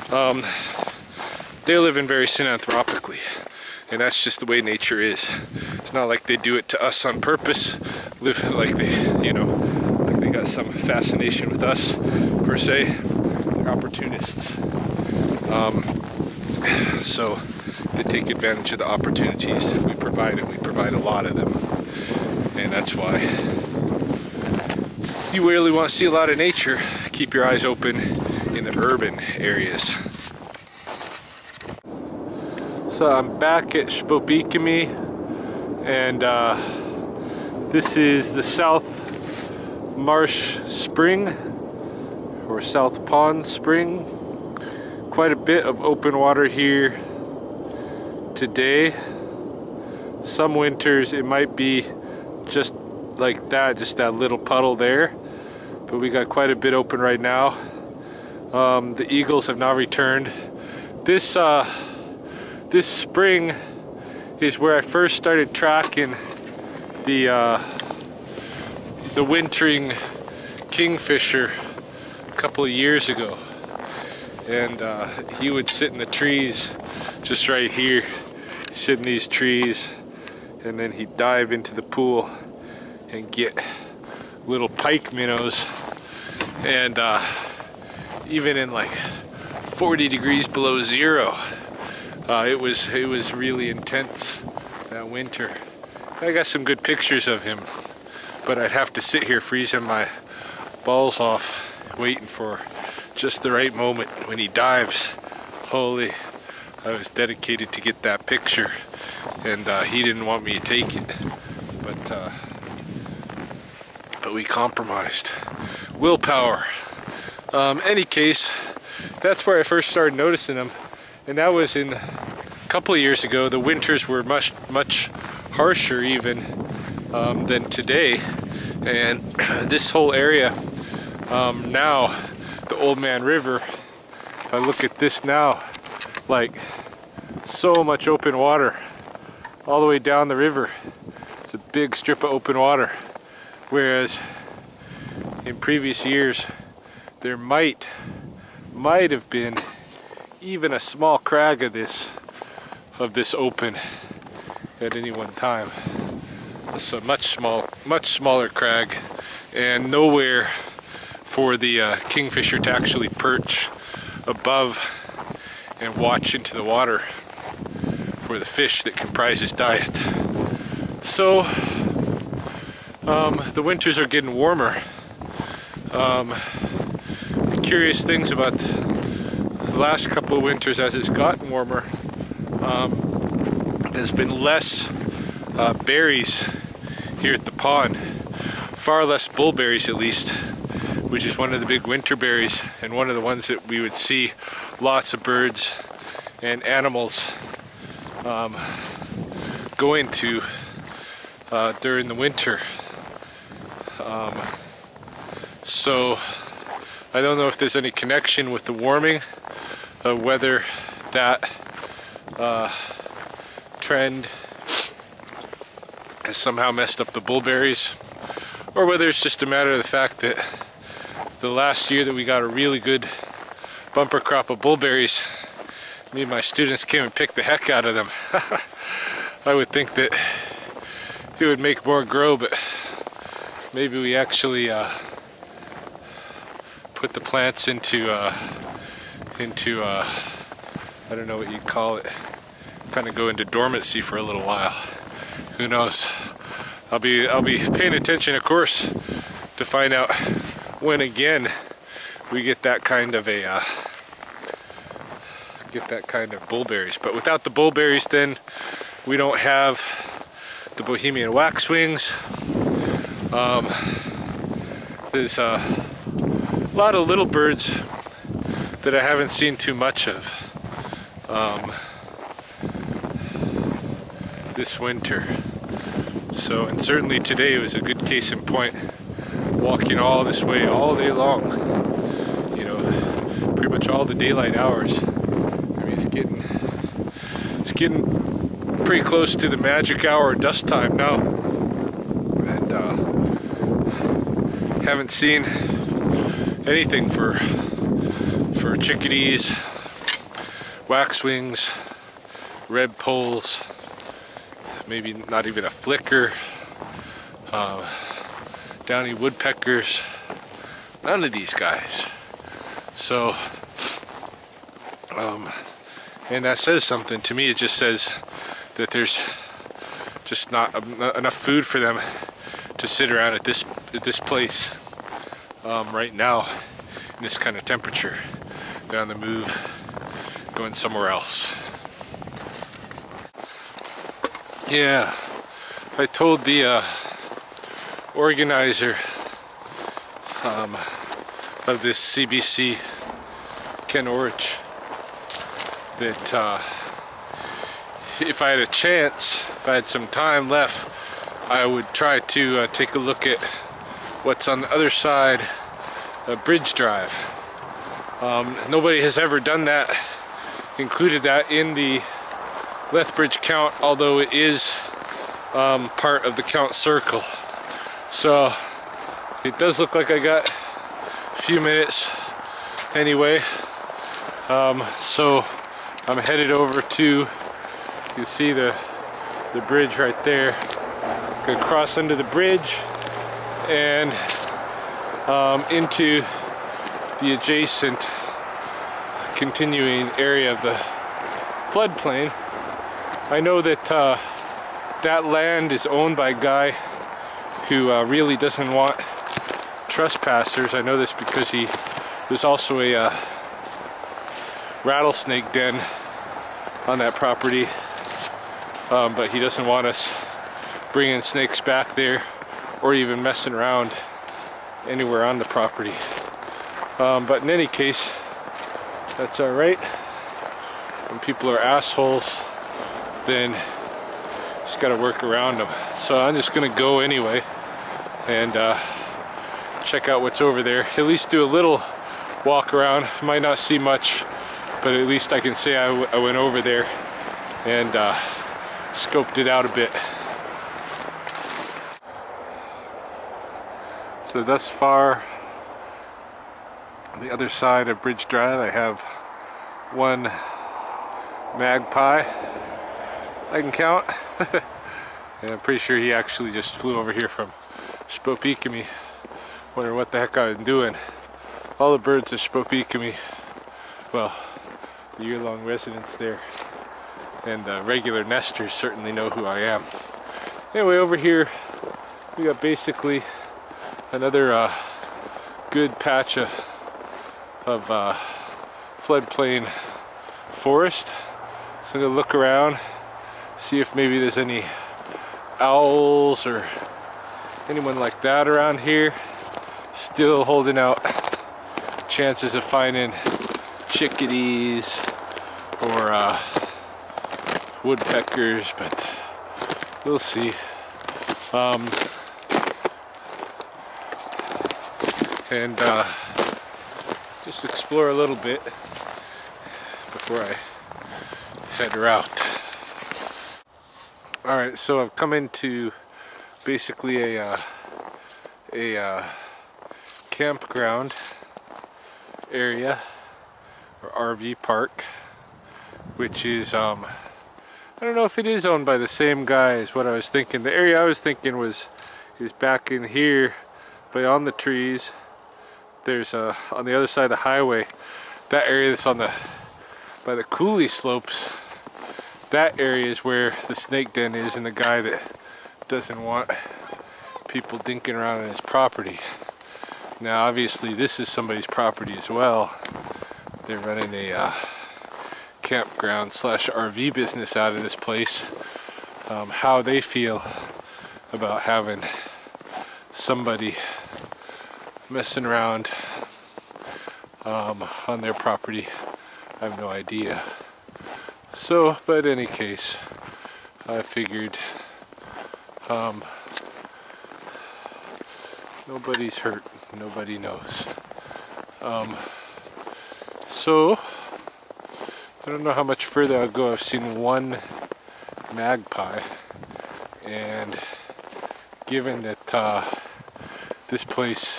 They live in very synanthropically, and that's just the way nature is. It's not like they do it to us on purpose, live like they, you know, like they got some fascination with us, per se. They're opportunists. So they take advantage of the opportunities we provide, and we provide a lot of them. And that's why you really want to see a lot of nature. Keep your eyes open in the urban areas. So I'm back at Spobikami, and this is the South Marsh Spring, or South Pond Spring. Quite a bit of open water here today. Some winters it might be just like that, just that little puddle there, but we got quite a bit open right now. The eagles have now returned. This spring is where I first started tracking the wintering kingfisher a couple of years ago, and he would sit in the trees just right here, sit in these trees, and then he'd dive into the pool and get little pike minnows. And even in like 40 degrees below zero, it was really intense that winter. I got some good pictures of him, but I'd have to sit here freezing my balls off, waiting for just the right moment when he dives. Holy, I was dedicated to get that picture, and he didn't want me to take it, but we compromised. Willpower. Any case, that's where I first started noticing them, and that was in a couple of years ago. The winters were much harsher even than today, and this whole area now, the Old Man River, if I look at this now, like so much open water all the way down the river. It's a big strip of open water, whereas in previous years there might have been even a small crag of this open at any one time. It's a much smaller crag, and nowhere for the kingfisher to actually perch above and watch into the water for the fish that comprise his diet. So the winters are getting warmer. The curious things about the last couple of winters, as it's gotten warmer, there's been less berries here at the pond. Far less bullberries, at least, which is one of the big winter berries, and one of the ones that we would see lots of birds and animals going to during the winter. So I don't know if there's any connection with the warming, whether that trend has somehow messed up the bullberries, or whether it's just a matter of the fact that the last year that we got a really good bumper crop of bullberries, me and my students came and picked the heck out of them. I would think that it would make more grow, but maybe we actually put the plants into I don't know what you'd call it, kind of go into dormancy for a little while. Who knows? I'll be paying attention, of course, to find out when again we get that kind of bullberries. But without the bullberries, then we don't have the Bohemian waxwings. There's a lot of little birds that I haven't seen too much of this winter. So, and certainly today was a good case in point. Walking all this way all day long, you know, pretty much all the daylight hours. I mean, it's getting pretty close to the magic hour dust time now, and haven't seen anything for chickadees waxwings, red poles, maybe not even a flicker, downy woodpeckers, none of these guys. So, and that says something to me. It just says that there's just not enough food for them to sit around at this place right now in this kind of temperature. They're on the move, going somewhere else. Yeah, I told the organizer of this CBC, Ken Orich, that if I had a chance, if I had some time left, I would try to take a look at what's on the other side of Bridge Drive. Nobody has ever done that, included that in the Lethbridge count, although it is part of the count circle. So it does look like I got a few minutes anyway. So I'm headed over to, you can see the bridge right there. Gonna cross under the bridge and into the adjacent continuing area of the floodplain. I know that that land is owned by a guy who really doesn't want trespassers. I know this because there's also a rattlesnake den on that property, but he doesn't want us bringing snakes back there or even messing around anywhere on the property. But in any case, that's alright. When people are assholes, then just gotta work around them. So I'm just gonna go anyway and check out what's over there. At least do a little walk around. Might not see much, but at least I can say I went over there and scoped it out a bit. So thus far, on the other side of Bridge Drive, I have one magpie I can count. And I'm pretty sure he actually just flew over here from Spokane. Wonder what the heck I'm doing. All the birds of Spokane, well, the year-long residents there, and regular nesters certainly know who I am. Anyway, over here we got basically another good patch of floodplain forest. So I'm gonna look around, see if maybe there's any owls or anyone like that around here. Still holding out chances of finding chickadees or woodpeckers, but we'll see. And just explore a little bit before I head out. Alright, so I've come into basically a campground area, or RV park, which is I don't know if it is owned by the same guy as what I was thinking. The area I was thinking is back in here beyond the trees. There's on the other side of the highway, that area that's by the coulee slopes, that area is where the snake den is, and the guy that doesn't want people dinking around on his property. Now obviously this is somebody's property as well. They're running a campground / RV business out of this place. How they feel about having somebody messing around on their property, I have no idea. So, but in any case, I figured nobody's hurt, nobody knows. So I don't know how much further I'll go. I've seen one magpie, and given that this place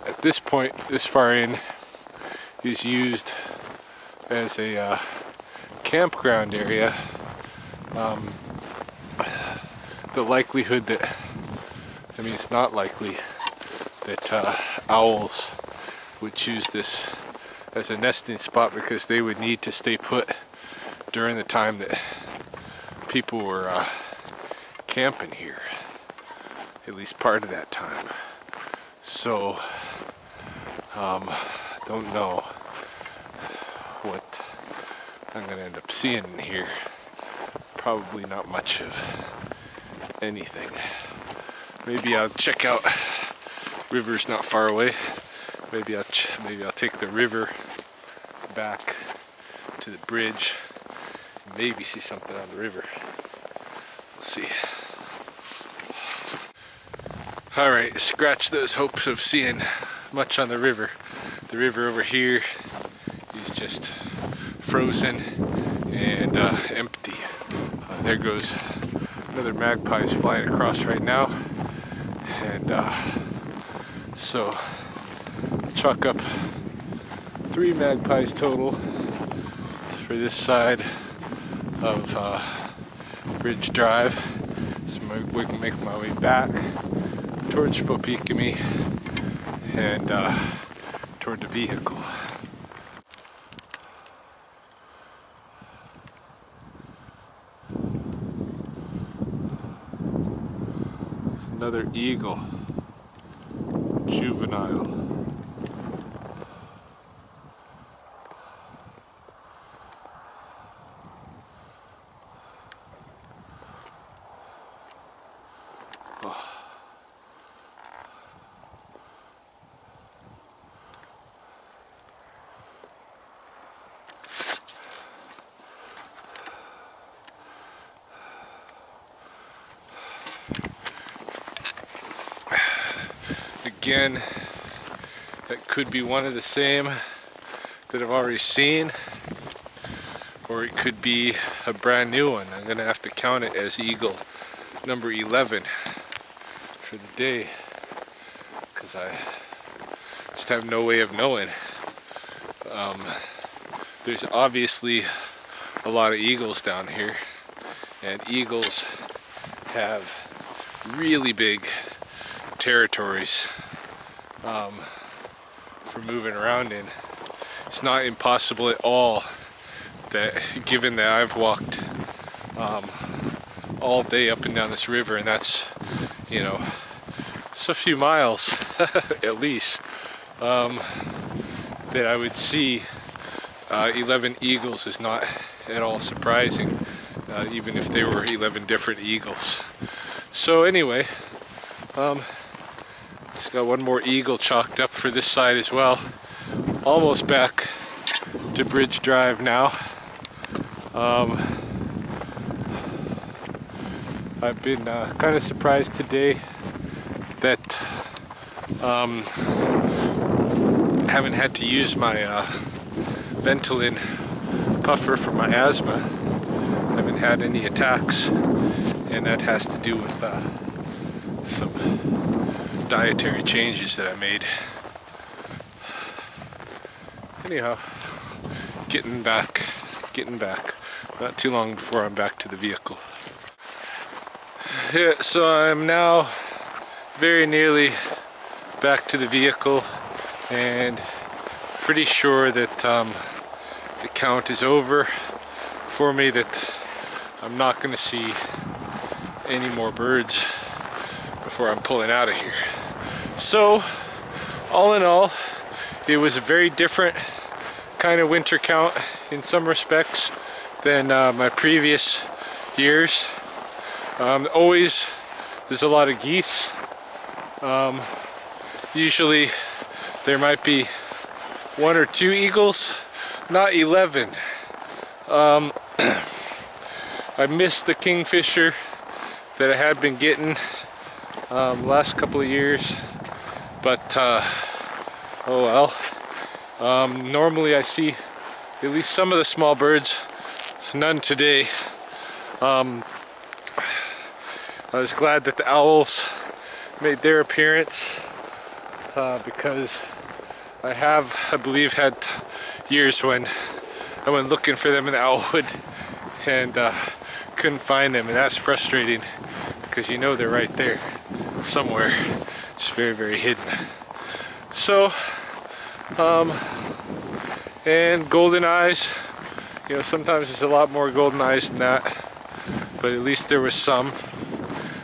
at this point, this far in, is used as a campground area, the likelihood that, I mean, it's not likely that owls would choose this as a nesting spot, because they would need to stay put during the time that people were camping here, at least part of that time. So don't know what I'm gonna end up seeing in here. Probably not much of anything. Maybe I'll check out, river's not far away. Maybe I'll take the river back to the bridge, maybe see something on the river. We'll see. Alright, scratch those hopes of seeing much on the river. The river over here is just frozen and empty. There goes another magpie's flying across right now. And so chalk up 3 magpies total for this side of Bridge Drive. So we can make my way back towards Spopikami and toward the vehicle. It's another eagle, juvenile. Again, that could be one of the same that I've already seen, or it could be a brand new one. I'm gonna have to count it as eagle number 11 for the day, because I just have no way of knowing. There's obviously a lot of eagles down here, and eagles have really big territories for moving around in. It's not impossible at all that, given that I've walked all day up and down this river, and that's, you know, it's a few miles at least, that I would see 11 eagles is not at all surprising, even if they were 11 different eagles. So anyway, just got one more eagle chalked up for this side as well. Almost back to Bridge Drive now. I've been kind of surprised today that haven't had to use my Ventolin puffer for my asthma. Haven't had any attacks, and that has to do with some dietary changes that I made. Anyhow, getting back. Not too long before I'm back to the vehicle. Yeah, so I'm now very nearly back to the vehicle, and pretty sure that the count is over for me, that I'm not going to see any more birds before I'm pulling out of here. So, all in all, it was a very different kind of winter count in some respects than my previous years. Always there's a lot of geese. Usually there might be 1 or 2 eagles, not 11. I missed the kingfisher that I had been getting last couple of years, but oh well. Normally I see at least some of the small birds, none today. I was glad that the owls made their appearance, because I believe, had years when I went looking for them in the Owlwood and couldn't find them, and that's frustrating because you know they're right there somewhere. It's very, very hidden. So, and golden eyes, you know, sometimes there's a lot more golden eyes than that, but at least there was some.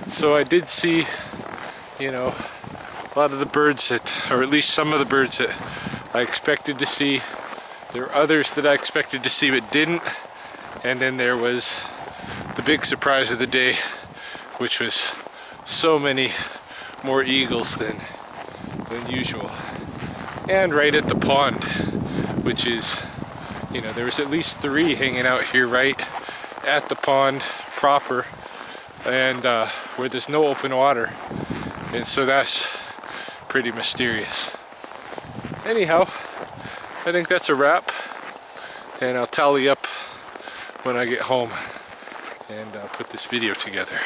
So I did see, you know, a lot of the birds that, or at least some of the birds that I expected to see. There were others that I expected to see but didn't. And then there was the big surprise of the day, which was so many more eagles than usual. And right at the pond, which is, you know, there was at least 3 hanging out here right at the pond proper, and where there's no open water. And so that's pretty mysterious. Anyhow, I think that's a wrap, and I'll tally up when I get home and put this video together.